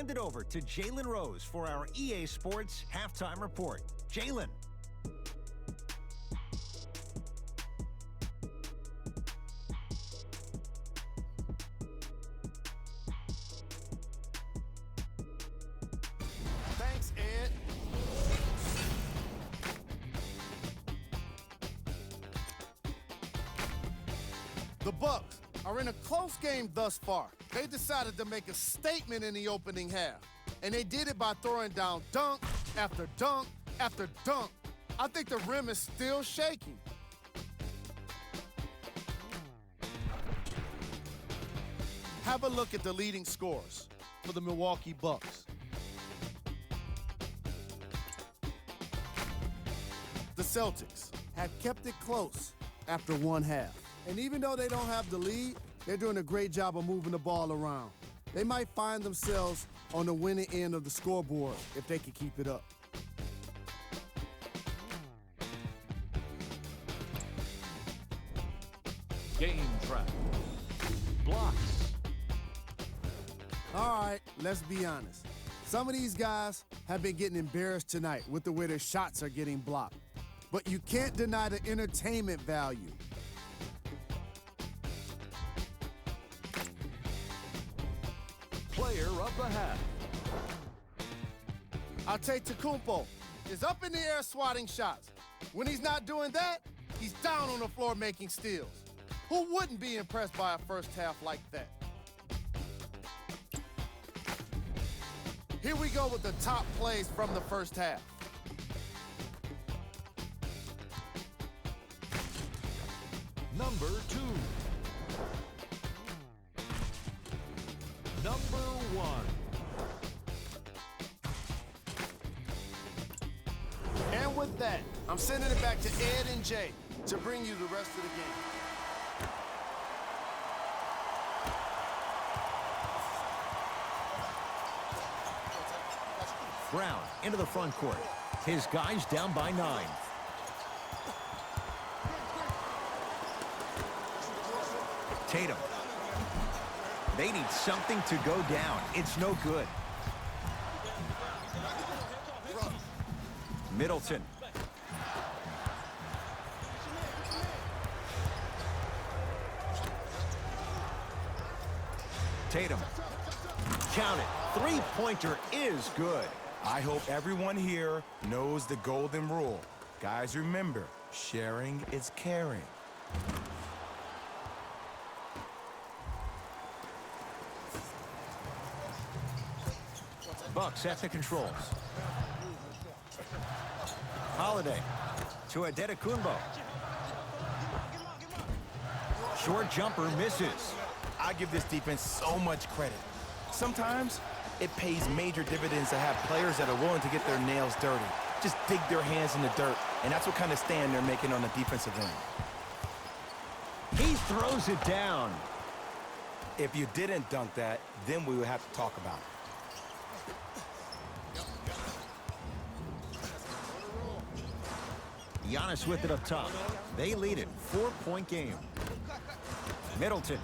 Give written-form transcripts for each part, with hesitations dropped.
hand it over to Jalen Rose for our EA Sports Halftime Report. Jalen. Thanks, Ed. The Bucks are in a close game thus far. They decided to make a statement in the opening half, and they did it by throwing down dunk after dunk after dunk. I think the rim is still shaking. Have a look at the leading scorers for the Milwaukee Bucks. The Celtics have kept it close after one half. And even though they don't have the lead, they're doing a great job of moving the ball around. They might find themselves on the winning end of the scoreboard if they can keep it up. Game track. Blocks. All right, let's be honest. Some of these guys have been getting embarrassed tonight with the way their shots are getting blocked. But you can't deny the entertainment value. Player of the half. Antetokounmpo is up in the air swatting shots. When he's not doing that, he's down on the floor making steals. Who wouldn't be impressed by a first half like that? Here we go with the top plays from the first half. Number 2. Number 1. And with that, I'm sending it back to Ed and Jay to bring you the rest of the game. Brown into the front court. His guys down by 9. Tatum. They need something to go down. It's no good. Middleton. Tatum. Count it. Three-pointer is good. I hope everyone here knows the golden rule. Guys, remember, sharing is caring. Bucks at the controls. Holiday to Antetokounmpo. Short jumper misses. I give this defense so much credit. Sometimes it pays major dividends to have players that are willing to get their nails dirty. Just dig their hands in the dirt, and that's what kind of stand they're making on the defensive end. He throws it down. If you didn't dunk that, then we would have to talk about it. Giannis with it up top. They lead it. 4-point game. Middleton.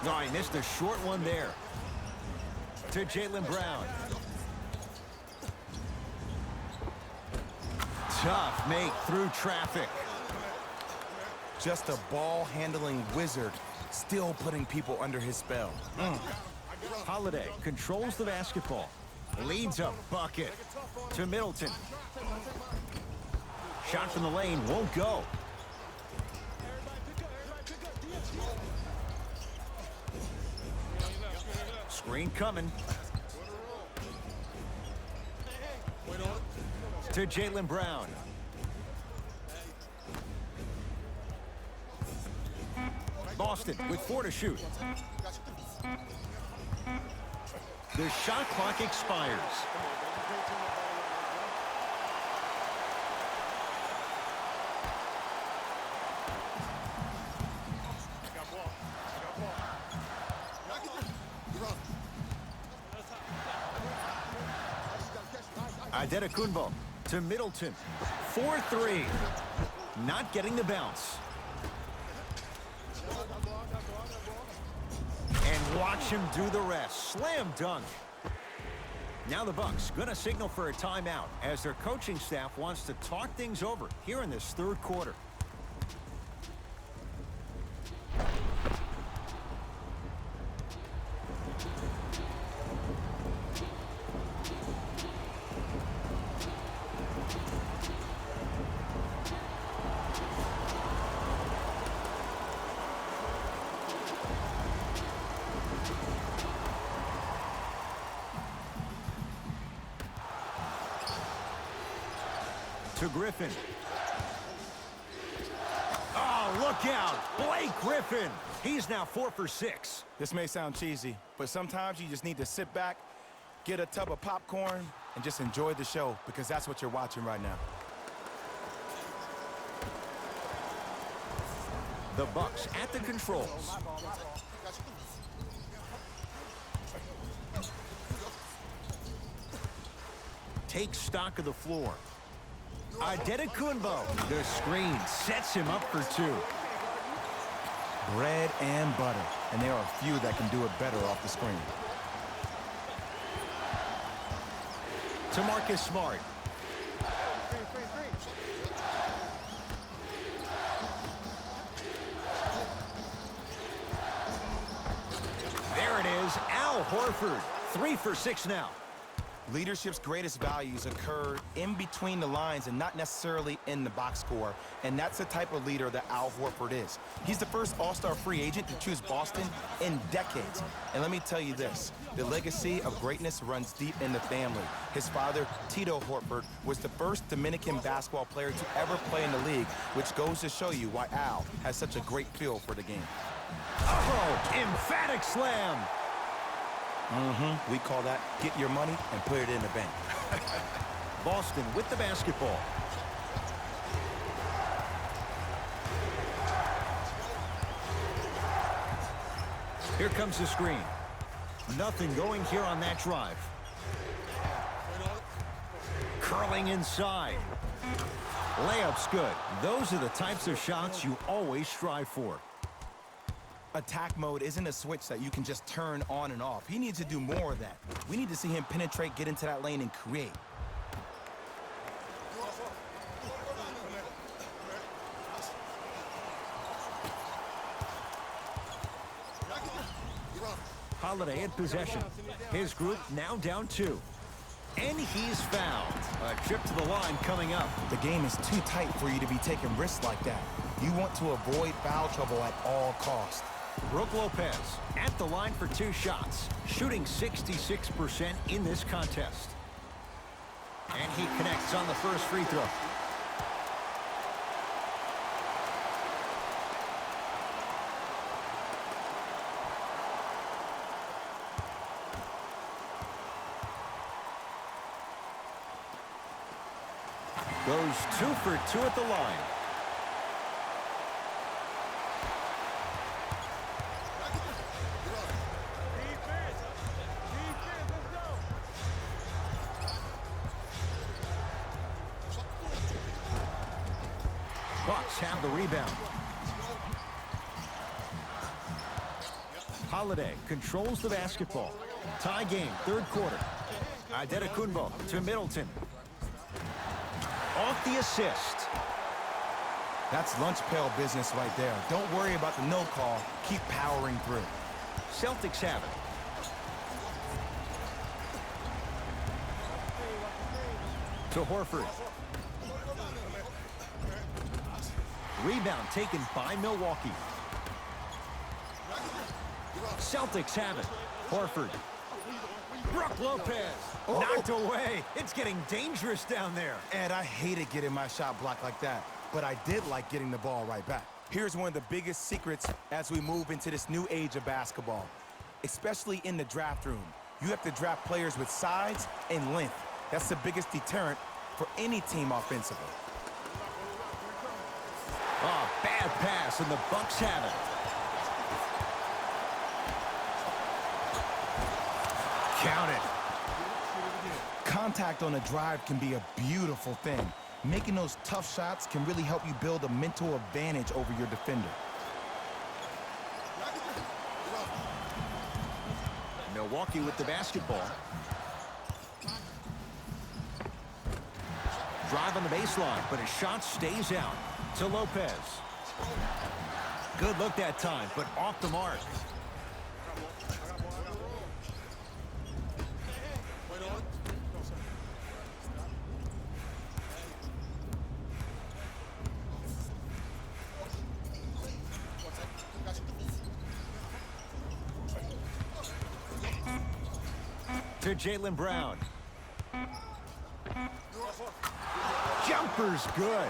No, he missed a short one there. To Jalen Brown. Tough make through traffic. Just a ball-handling wizard, still putting people under his spell. Holiday controls the basketball. Leads a bucket to Middleton. Shot from the lane won't go. Screen coming. To Jalen Brown. Boston with 4 to shoot. The shot clock expires. Antetokounmpo to Middleton. 4-3. Not getting the bounce. Watch him do the rest. Slam dunk. Now the Bucks going to signal for a timeout as their coaching staff wants to talk things over here in this third quarter. To Griffin. Oh, look out. Blake Griffin. He's now 4 for 6. This may sound cheesy, but sometimes you just need to sit back, get a tub of popcorn, and just enjoy the show, because that's what you're watching right now. The Bucks at the controls. Take stock of the floor. Adetokunbo. The screen sets him up for 2. Bread and butter, and there are a few that can do it better off the screen. To Marcus Smart. There it is, Al Horford. 3 for 6 now. Leadership's greatest values occur in between the lines and not necessarily in the box score, and that's the type of leader that Al Horford is. He's the first all-star free agent to choose Boston in decades. And let me tell you this, the legacy of greatness runs deep in the family. His father, Tito Horford, was the first Dominican basketball player to ever play in the league, which goes to show you why Al has such a great feel for the game. Oh, emphatic slam. We call that get your money and put it in the bank. Boston with the basketball. Here comes the screen. Nothing going here on that drive. Curling inside. Layup's good. Those are the types of shots you always strive for. Attack mode isn't a switch that you can just turn on and off. He needs to do more of that. We need to see him penetrate, get into that lane, and create. Holiday at possession. His group now down 2. And he's fouled. A trip to the line coming up. The game is too tight for you to be taking risks like that. You want to avoid foul trouble at all costs. Brook Lopez at the line for 2 shots, shooting 66% in this contest. And he connects on the first free throw. Goes 2 for 2 at the line. Bucks have the rebound. Holiday controls the basketball. Tie game, third quarter. Adetokunbo to Middleton. Off the assist. That's lunch pail business right there. Don't worry about the no call. Keep powering through. Celtics have it. To Horford. Rebound taken by Milwaukee. Celtics have it. Horford. Brook Lopez. Knocked away. It's getting dangerous down there. And I hated getting my shot blocked like that, but I did like getting the ball right back. Here's one of the biggest secrets as we move into this new age of basketball, especially in the draft room. You have to draft players with size and length. That's the biggest deterrent for any team offensively. Oh, bad pass, and the Bucks have it. Count it. Contact on a drive can be a beautiful thing. Making those tough shots can really help you build a mental advantage over your defender. Milwaukee with the basketball. Drive on the baseline, but his shot stays out to Lopez. Good look that time, but off the mark. To Jaylen Brown. Jumper's good.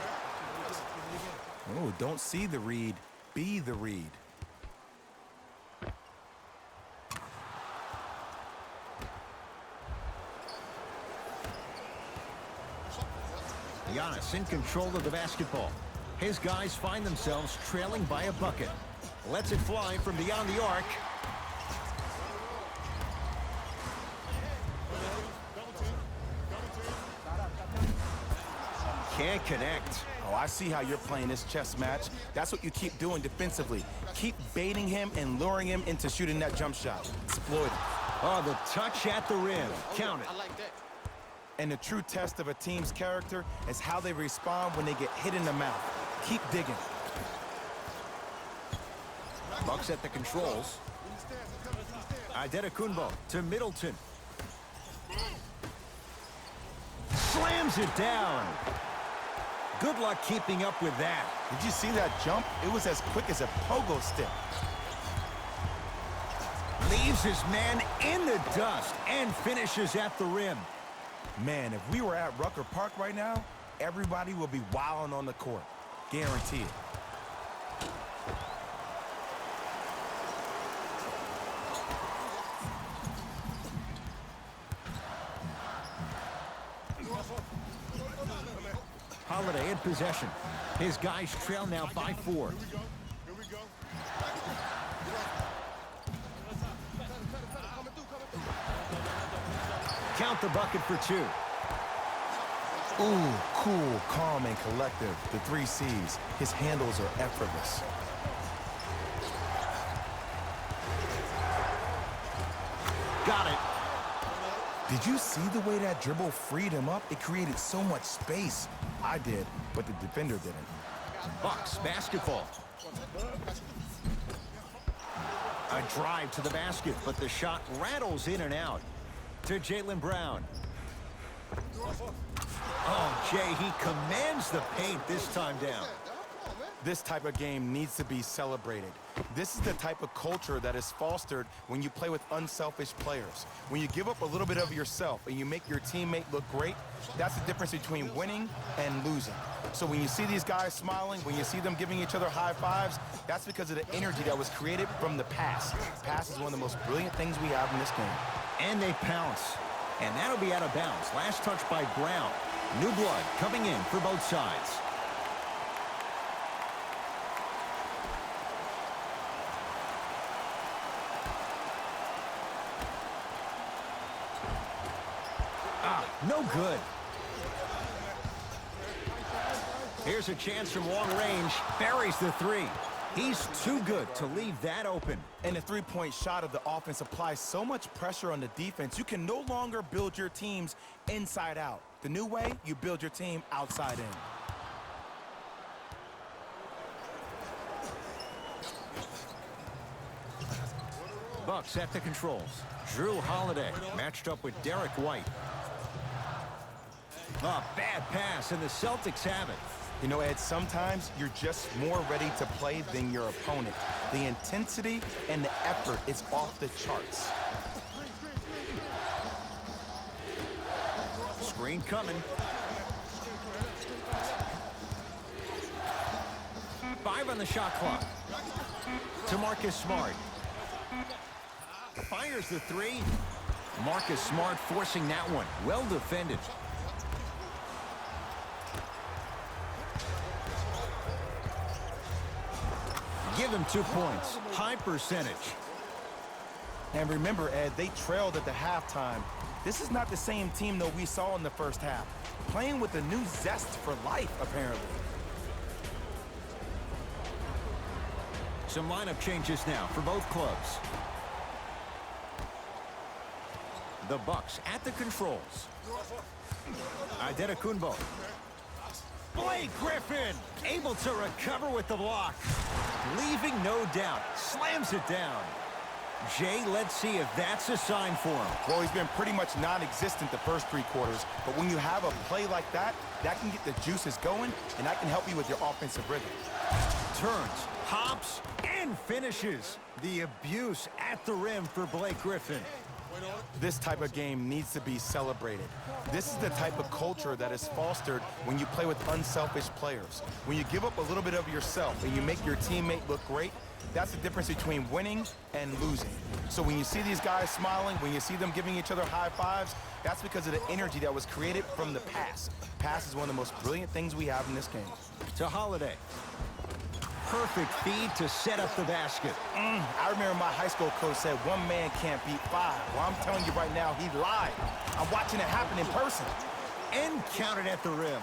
Oh, don't see the read. Be the read. Giannis in control of the basketball. His guys find themselves trailing by a bucket. Lets it fly from beyond the arc. Can't connect. Oh, I see how you're playing this chess match. That's what you keep doing defensively. Keep baiting him and luring him into shooting that jump shot. Exploit him. Oh, the touch at the rim. Count it. I like that. And the true test of a team's character is how they respond when they get hit in the mouth. Keep digging. Bucks at the controls. Adetokunbo to Middleton. Slams it down. Good luck keeping up with that. Did you see that jump? It was as quick as a pogo stick. Leaves his man in the dust and finishes at the rim. Man, if we were at Rucker Park right now, everybody would be wilding on the court. Guaranteed. Holiday in possession. His guys trail now by 4. Count the bucket for 2. Ooh, cool, calm, and collective. The 3 C's. His handles are effortless. Got it. Did you see the way that dribble freed him up? It created so much space. I did, but the defender didn't. Bucks basketball. A drive to the basket, but the shot rattles in and out. To Jaylen Brown. Oh, Jay, he commands the paint this time down. This type of game needs to be celebrated. This is the type of culture that is fostered when you play with unselfish players. When you give up a little bit of yourself and you make your teammate look great, that's the difference between winning and losing. So when you see these guys smiling, when you see them giving each other high fives, that's because of the energy that was created from the pass. Pass is one of the most brilliant things we have in this game. And they pounce. And that'll be out of bounds. Last touch by Brown. New blood coming in for both sides. No good. Here's a chance from long range. Buries the 3. He's too good to leave that open. And the three-point shot of the offense applies so much pressure on the defense, you can no longer build your teams inside out. The new way, you build your team outside in. Bucks at the controls. Drew Holiday matched up with Derek White. A bad pass, and the Celtics have it. You know, Ed, sometimes you're just more ready to play than your opponent. The intensity and the effort is off the charts. Screen coming. 5 on the shot clock. To Marcus Smart. Fires the 3. Marcus Smart forcing that one. Well defended. Give him 2 points. High percentage. And remember, Ed, they trailed at the halftime. This is not the same team that we saw in the first half. Playing with a new zest for life, apparently. Some lineup changes now for both clubs. The Bucks at the controls. Antetokounmpo. Blake Griffin able to recover with the block. Leaving no doubt. Slams it down. Jay, let's see if that's a sign for him. Well, he's been pretty much non-existent the first 3 quarters, but when you have a play like that, that can get the juices going, and that can help you with your offensive rhythm. Turns, hops, and finishes. The abuse at the rim for Blake Griffin. This type of game needs to be celebrated. This is the type of culture that is fostered when you play with unselfish players. When you give up a little bit of yourself and you make your teammate look great, that's the difference between winning and losing. So when you see these guys smiling, when you see them giving each other high fives, that's because of the energy that was created from the pass. Pass is one of the most brilliant things we have in this game. To Holiday. Perfect feed to set up the basket. I remember my high school coach said 1 man can't beat 5. Well, I'm telling you right now, he lied. I'm watching it happen in person. And counted at the rim.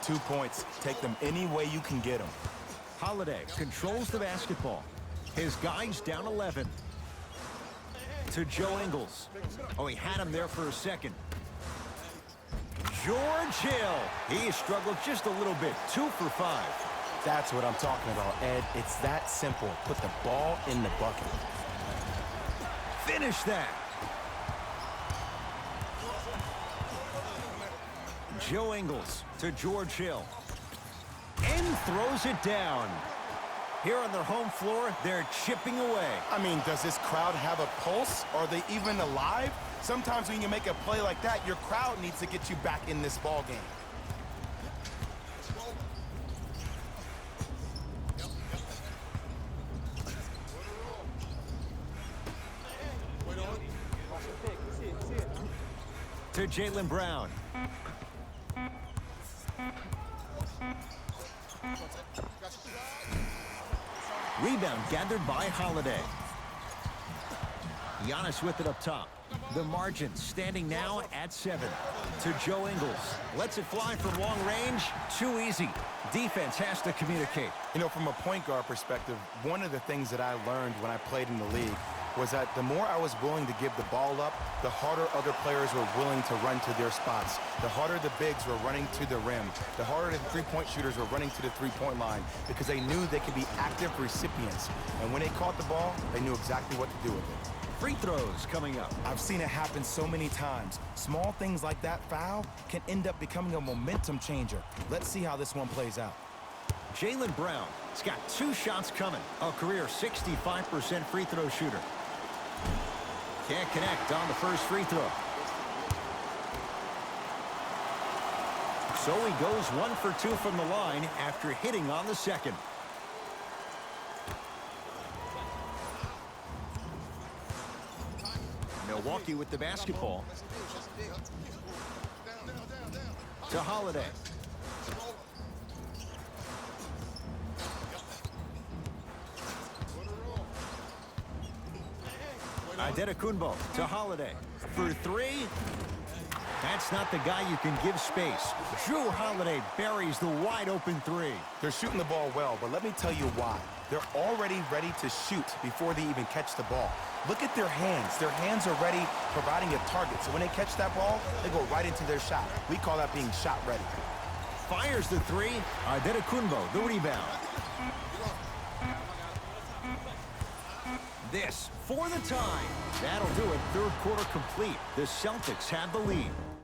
2 points. Take them any way you can get them. Holiday controls the basketball. His guys down 11. To Joe Ingles. Oh, he had him there for a second. George Hill. He struggled just a little bit. 2 for 5. That's what I'm talking about, Ed. It's that simple. Put the ball in the bucket. Finish that. Joe Ingles to George Hill. And throws it down. Here on their home floor, they're chipping away. I mean, does this crowd have a pulse? Are they even alive? Sometimes when you make a play like that, your crowd needs to get you back in this ball game. To Jaylen Brown. Rebound gathered by Holiday. Giannis with it up top. The margin standing now at 7. To Joe Ingles. Lets it fly from long range. Too easy. Defense has to communicate. You know, from a point guard perspective, one of the things that I learned when I played in the league was that the more I was willing to give the ball up, the harder other players were willing to run to their spots. The harder the bigs were running to the rim. The harder the three-point shooters were running to the three-point line because they knew they could be active recipients. And when they caught the ball, they knew exactly what to do with it. Free throws coming up. I've seen it happen so many times. Small things like that foul can end up becoming a momentum changer. Let's see how this one plays out. Jaylen Brown has got 2 shots coming. A career 65% free throw shooter. Can't connect on the first free throw. So he goes 1 for 2 from the line after hitting on the second. Milwaukee with the basketball. To Holiday. Antetokounmpo to Holiday. For 3. That's not the guy you can give space. Drew Holiday buries the wide-open 3. They're shooting the ball well, but let me tell you why. They're already ready to shoot before they even catch the ball. Look at their hands. Their hands are ready, providing a target. So when they catch that ball, they go right into their shot. We call that being shot ready. Fires the 3. Antetokounmpo, the rebound. This for the tie. That'll do it. Third quarter complete. The Celtics have the lead.